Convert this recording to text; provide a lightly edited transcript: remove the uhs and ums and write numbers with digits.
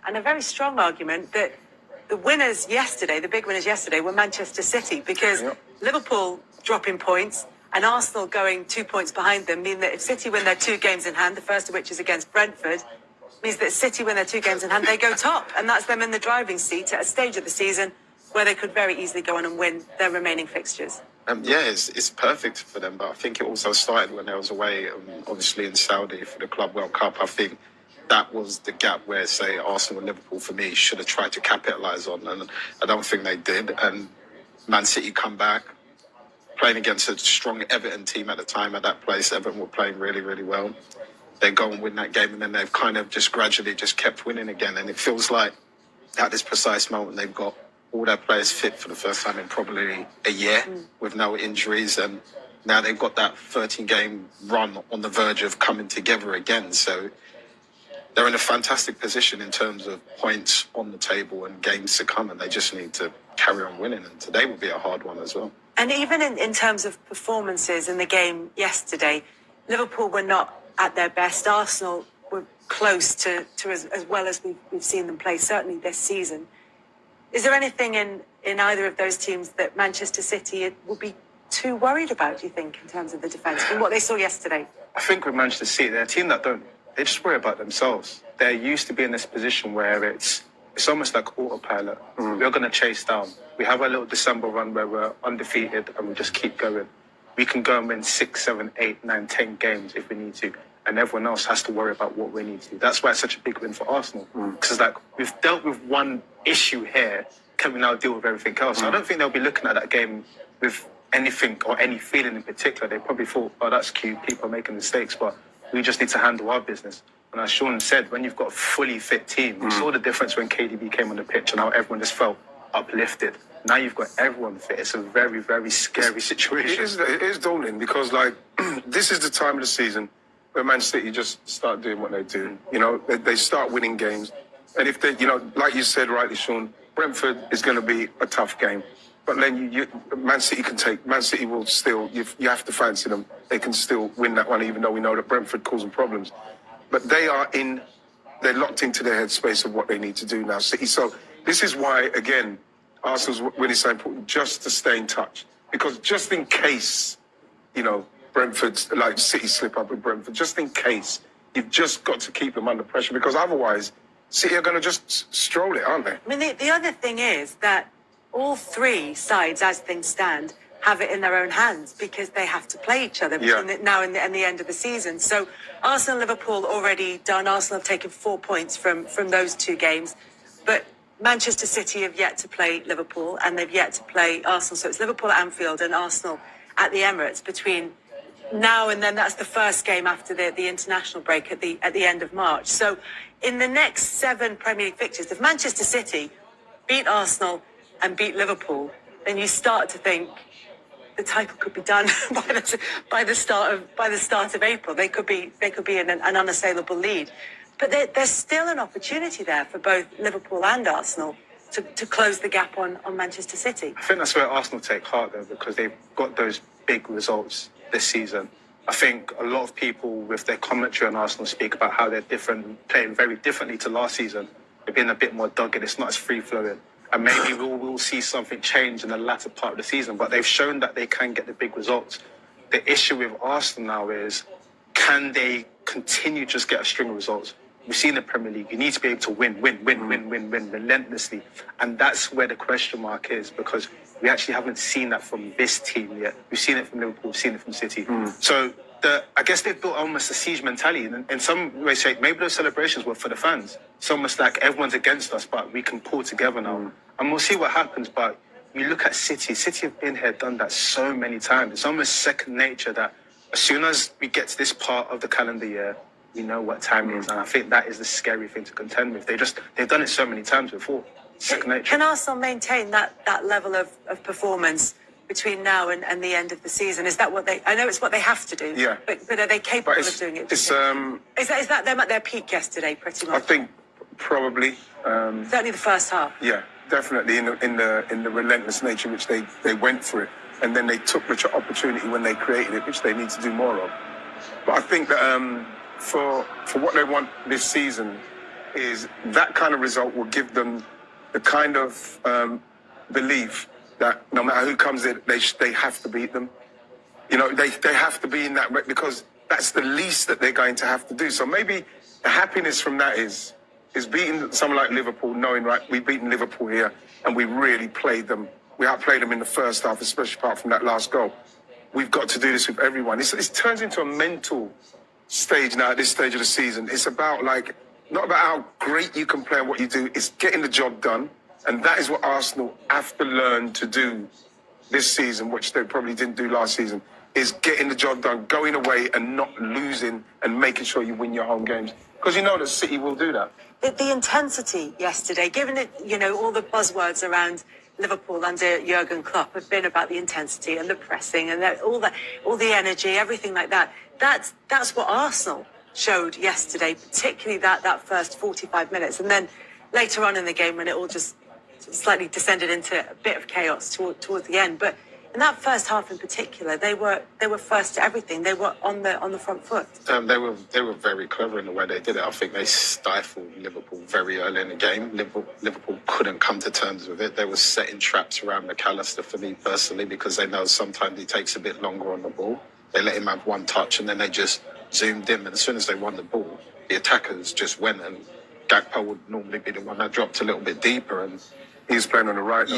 and a very strong argument that the winners yesterday, the big winners yesterday, were Manchester City, because Liverpool dropping points and Arsenal going 2 points behind them mean that if City win their 2 games in hand, the first of which is against Brentford, means that City win their 2 games in hand, they go top, and that's them in the driving seat at a stage of the season where they could very easily go on and win their remaining fixtures. It's perfect for them, but I think it also started when they was away, obviously in Saudi for the Club World Cup. I think that was the gap where, say, Arsenal and Liverpool, for me, should have tried to capitalise on, and I don't think they did. And Man City come back, playing against a strong Everton team at the time at that place. Everton were playing really, really well. They go and win that game, and then they've kind of just gradually just kept winning again. And it feels like at this precise moment they've got all their players fit for the first time in probably a year with no injuries, and now they've got that 13-game run on the verge of coming together again. So they're in a fantastic position in terms of points on the table and games to come, and they just need to carry on winning. And today will be a hard one as well. And even in terms of performances in the game yesterday, Liverpool were not at their best. Arsenal were close to as well as we've seen them play, certainly this season. Is there anything in either of those teams that Manchester City will be too worried about, do you think, in terms of the defence and what they saw yesterday? I think with Manchester City, they're a team that they just worry about themselves. They're used to be in this position where it's almost like autopilot. We're going to chase down. We have a little December run where we're undefeated and we just keep going. We can go and win 6, 7, 8, 9, 10 games if we need to. And everyone else has to worry about what we need to do. That's why it's such a big win for Arsenal. Because it's like, we've dealt with one issue here. Can we now deal with everything else? So I don't think they'll be looking at that game with anything or any feeling in particular. They probably thought, oh, that's cute, people are making mistakes, but we just need to handle our business. And as Sean said, when you've got a fully fit team, we saw the difference when KDB came on the pitch and how everyone just felt uplifted. Now you've got everyone fit. It's a very, very scary situation. It is daunting because, like, this is the time of the season where Man City just start doing what they do. You know, they start winning games. And if they, you know, like you said rightly, Sean, Brentford is going to be a tough game. But then Man City will still, you have to fancy them. They can still win that one, even though we know that Brentford causing problems. But they're locked into their headspace of what they need to do now, City. So this is why, again, Arsenal's winning so important, just to stay in touch. Because just in case, you know, Brentford's, like City slip up with Brentford, just in case, you've just got to keep them under pressure, because otherwise, City are going to just stroll it, aren't they? I mean, the other thing is that all 3 sides, as things stand, have it in their own hands because they have to play each other between now and the end of the season. So Arsenal, Liverpool already done. Arsenal have taken 4 points from those 2 games. But Manchester City have yet to play Liverpool and they've yet to play Arsenal. So it's Liverpool at Anfield and Arsenal at the Emirates between now and then. That's the first game after the international break at the end of March. So in the next 7 Premier League fixtures, if Manchester City beat Arsenal and beat Liverpool, then you start to think the title could be done by the start of April. They could be in an unassailable lead. But there's still an opportunity there for both Liverpool and Arsenal to close the gap on Manchester City. I think that's where Arsenal take heart, though, because they've got those big results this season. I think a lot of people with their commentary on Arsenal speak about how they're different, playing very differently to last season. They're being a bit more dogged. It's not as free-flowing. And maybe we'll see something change in the latter part of the season. But they've shown that they can get the big results. The issue with Arsenal now is, can they continue to just get a string of results? We've seen the Premier League. You need to be able to win relentlessly. And that's where the question mark is, because we actually haven't seen that from this team yet. We've seen it from Liverpool, we've seen it from City. So I guess they've built almost a siege mentality. And in some ways, maybe those celebrations were for the fans. It's almost like everyone's against us, but we can pull together now. And we'll see what happens. But you look at City. City have been here, done that so many times. It's almost second nature that as soon as we get to this part of the calendar year, we know what time it is. And I think that is the scary thing to contend with. They've done it so many times before. Second nature. Can Arsenal maintain that level of performance between now and the end of the season? Is that what I know it's what they have to do. Yeah. But are they capable of doing it? Is that them at their peak yesterday, pretty much? I think probably. Certainly the first half. Yeah, definitely in the relentless nature which they went for it, and then they took the opportunity when they created it, which they need to do more of. But I think that for what they want this season, is that kind of result will give them the kind of belief that no matter who comes in, they have to beat them. You know, they have to be in that because that's the least that they're going to have to do. So maybe the happiness from that is beating someone like Liverpool, knowing, right, we've beaten Liverpool here and we really played them. We outplayed them in the first half, especially apart from that last goal. We've got to do this with everyone. It turns into a mental stage now at this stage of the season. It's about not about how great you can play and what you do. It's getting the job done. And that is what Arsenal have to learn to do this season, which they probably didn't do last season, is getting the job done, going away and not losing and making sure you win your home games. Because you know that City will do that. The intensity yesterday, given it, all the buzzwords around Liverpool under Jurgen Klopp have been about the intensity and the pressing and all the energy, everything like that. That's what Arsenal showed yesterday, particularly that first 45 minutes. And then later on in the game when it all just slightly descended into a bit of chaos towards the end. But in that first half in particular, they were first to everything. They were on the front foot. They were very clever in the way they did it. I think they stifled Liverpool very early in the game. Liverpool couldn't come to terms with it. They were setting traps around McAllister, for me personally, because they know sometimes he takes a bit longer on the ball. They let him have one touch and then they just zoomed in. And as soon as they won the ball, the attackers just went, and Gakpo would normally be the one that dropped a little bit deeper. And he's playing on the right.